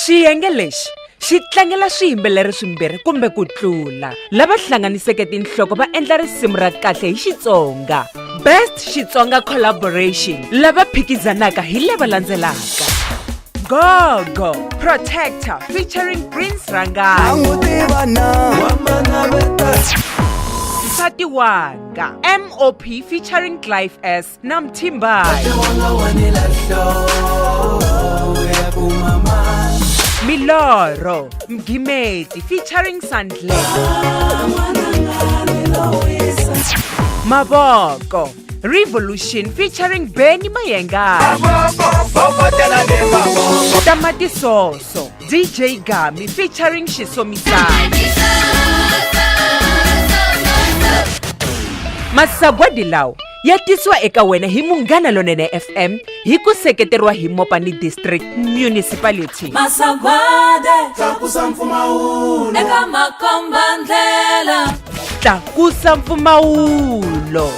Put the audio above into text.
Xiyenge lexi xi tlangela swiyimbeleri swimbirhi kumbe ku tlula lava hlanganiseke tinhloko va endla risimu ra kahle hi Xitsonga. Best Xitsonga Collaboration lava phikizanaka hi lava landzelaka: Gogo Protector featuring Prince Rangani, Nsati Wanga MOP featuring Clive S na Mthimbayi, Miloro Mgimeti featuring Sandleka, Maboko Revolution featuring Benny Mayengani, Tamatisoso DJ Gami featuring Shisomisani. Masagwadi lawa ya tisiwa eka wena hi Munghana Lonene FM hi ku seketeriwa hi Mopani District Municipality. Masagwadi tlakusa mpfumawulo eka makomba ndlela, Tlakusa mpfumawulo.